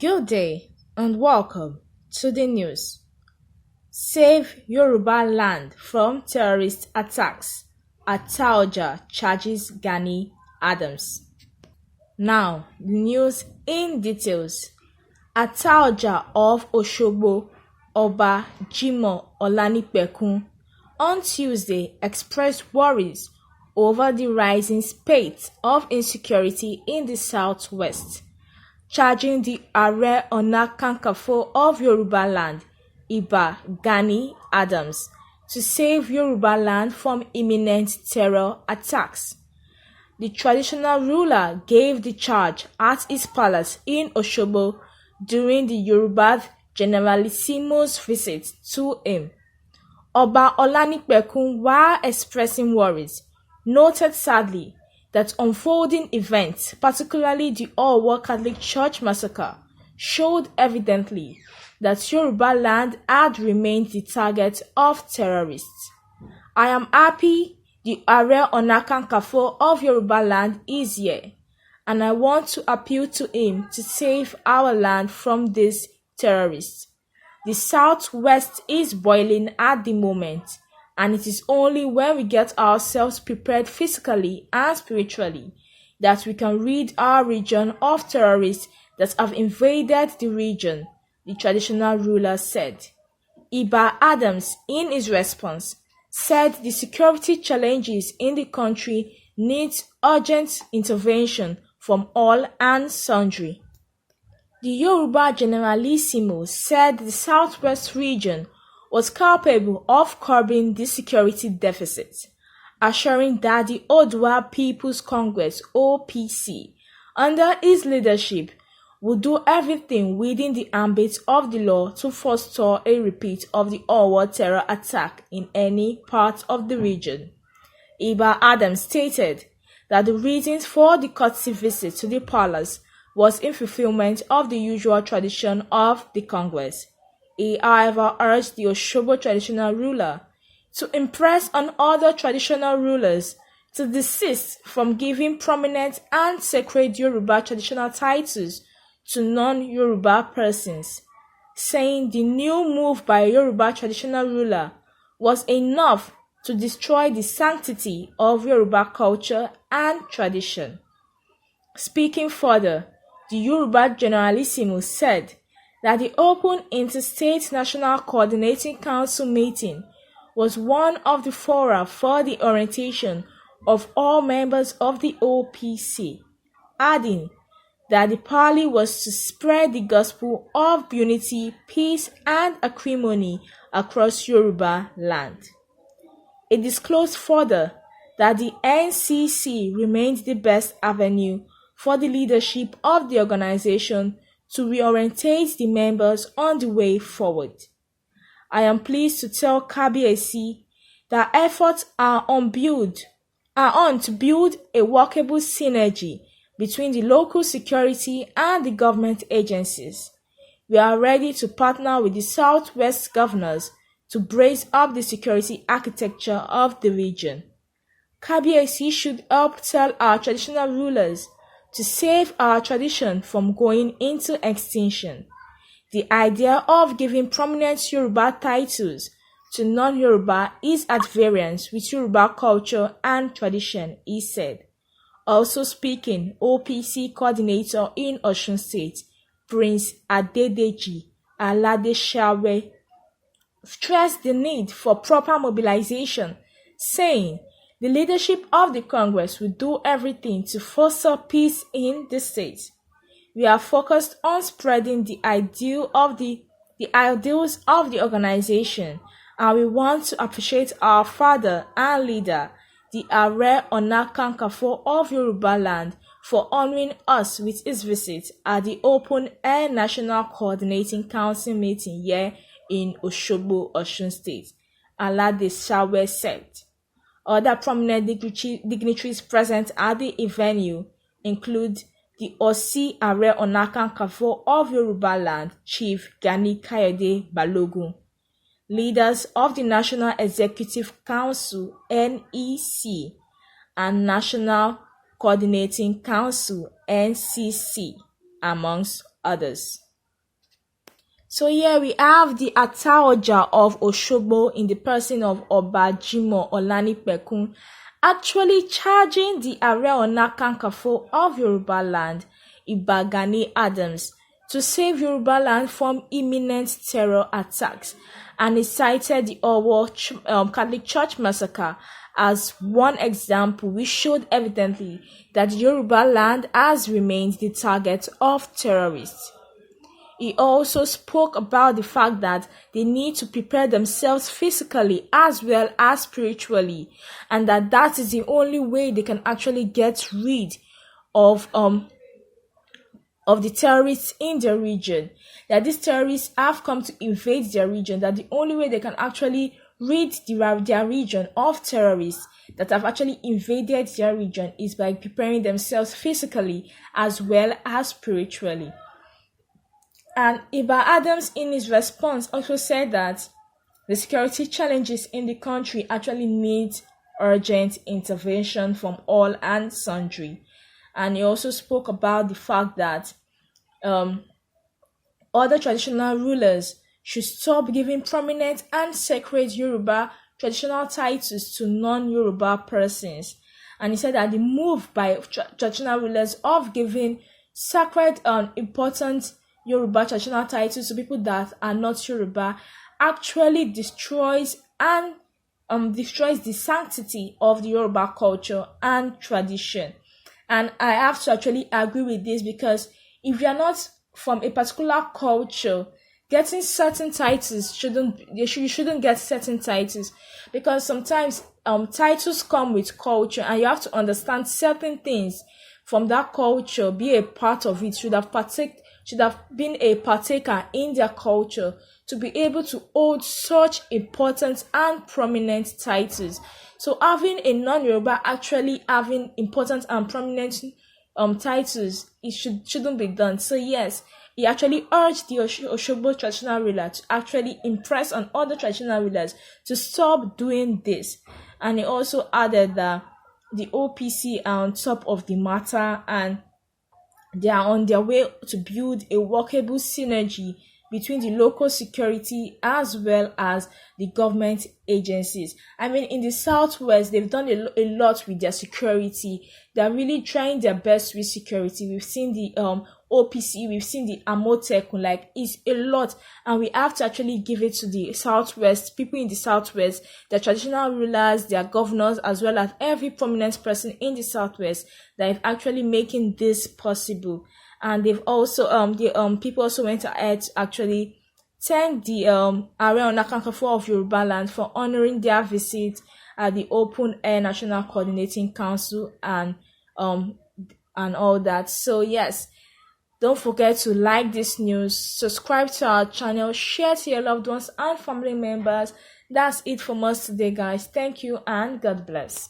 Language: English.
Good day and welcome to the news. Save Yoruba land from terrorist attacks. Ataoja charges Gani Adams. Now, the news in details. Ataoja of Osogbo, Oba Jimoh Olanipekun, on Tuesday expressed worries over the rising spate of insecurity in the southwest, charging the Ààrẹ Ọ̀nà Kakanfò of Yoruba land, Iba Gani Adams, to save Yoruba land from imminent terror attacks. The traditional ruler gave the charge at his palace in Osogbo during the Yorubas Generalissimo's visit to him. Oba Olanipekun, while expressing worries, noted sadly that unfolding events, particularly the Owo Catholic Church massacre, showed evidently that Yoruba land had remained the target of terrorists. I am happy the Ààrẹ Ọ̀nà Kakanfò of Yoruba land is here, and I want to appeal to him to save our land from these terrorists. The southwest is boiling at the moment, and it is only when we get ourselves prepared physically and spiritually that we can rid our region of terrorists that have invaded the region, the traditional ruler said. Iba Adams, in his response, said the security challenges in the country need urgent intervention from all and sundry. The Yoruba Generalissimo said the southwest region was capable of curbing the security deficit, assuring that the Oodua People's Congress (OPC), under his leadership, would do everything within the ambit of the law to forestall a repeat of the Owo terror attack in any part of the region. Iba Adams stated that the reasons for the courtesy visit to the palace was in fulfillment of the usual tradition of the Congress. He, however, urged the Osogbo traditional ruler to impress on other traditional rulers to desist from giving prominent and sacred Yoruba traditional titles to non-Yoruba persons, saying the new move by a Yoruba traditional ruler was enough to destroy the sanctity of Yoruba culture and tradition. Speaking further, the Yoruba Generalissimo said that the Open Interstate National Coordinating Council meeting was one of the fora for the orientation of all members of the OPC, adding that the parley was to spread the gospel of unity, peace, and acrimony across Yoruba land. It disclosed further that the NCC remained the best avenue for the leadership of the organization to reorientate the members on the way forward. I am pleased to tell Kabiyesi that efforts are on to build a workable synergy between the local security and the government agencies. We are ready to partner with the Southwest governors to brace up the security architecture of the region. Kabiyesi should help tell our traditional rulers to save our tradition from going into extinction. The idea of giving prominent Yoruba titles to non-Yoruba is at variance with Yoruba culture and tradition, he said. Also speaking, OPC coordinator in Osun State, Prince Adedeji Aladesawe, stressed the need for proper mobilization, saying the leadership of the Congress will do everything to foster peace in the state. We are focused on spreading the ideals of the organization, and we want to appreciate our father and leader, the Ààrẹ Ọ̀nà Kakanfò of Yoruba land, for honoring us with his visit at the Open Air National Coordinating Council meeting here in Osogbo, Osun State, Aladesawe said. Other prominent dignitaries present at the venue include the Osi Ààrẹ Ọ̀nà Kakanfò of Yoruba land, Chief Gani Kayode Balogun, leaders of the National Executive Council (NEC) and National Coordinating Council (NCC), amongst others. So here we have the Ataoja of Osogbo in the person of Oba Jimoh Olanipekun actually charging the Ààrẹ Ọ̀nà Kakanfò of Yoruba land, Ìbà Gani Adams, to save Yoruba land from imminent terror attacks, and he cited the Owo Catholic Church massacre as one example which showed evidently that Yoruba land has remained the target of terrorists. He also spoke about the fact that they need to prepare themselves physically as well as spiritually, and that is the only way they can actually get rid of the terrorists in their region. That these terrorists have come to invade their region, that the only way they can actually rid their region of terrorists that have actually invaded their region is by preparing themselves physically as well as spiritually. And Ìbà Adams in his response also said that the security challenges in the country actually need urgent intervention from all and sundry. And he also spoke about the fact that other traditional rulers should stop giving prominent and sacred Yoruba traditional titles to non-Yoruba persons. And he said that the move by traditional rulers of giving sacred and important Yoruba traditional titles to people that are not Yoruba actually destroys the sanctity of the Yoruba culture and tradition. And I have to actually agree with this, because if you are not from a particular culture, getting certain titles you shouldn't get certain titles, because sometimes titles come with culture, and you have to understand certain things from that culture, be a part of it, should have been a partaker in their culture to be able to hold such important and prominent titles. So having a non-Yoruba actually having important and prominent titles, it shouldn't be done. So yes, he actually urged the Osogbo traditional ruler to actually impress on other traditional rulers to stop doing this. And he also added that the OPC are on top of the matter, and they are on their way to build a workable synergy between the local security as well as the government agencies. I mean, in the Southwest, they've done a lot with their security. They're really trying their best with security. We've seen the OPC, we've seen the Amotekun, like it's a lot, and we have to actually give it to the Southwest, people in the Southwest, their traditional rulers, their governors, as well as every prominent person in the Southwest that is actually making this possible. And they've also people also went ahead to actually thank the Ààrẹ Ọ̀nà Kakanfò of Yoruba land for honoring their visit at the Open Air National Coordinating Council and all that. So yes, don't forget to like this news, subscribe to our channel, share to your loved ones and family members. That's it from us today, guys. Thank you and God bless.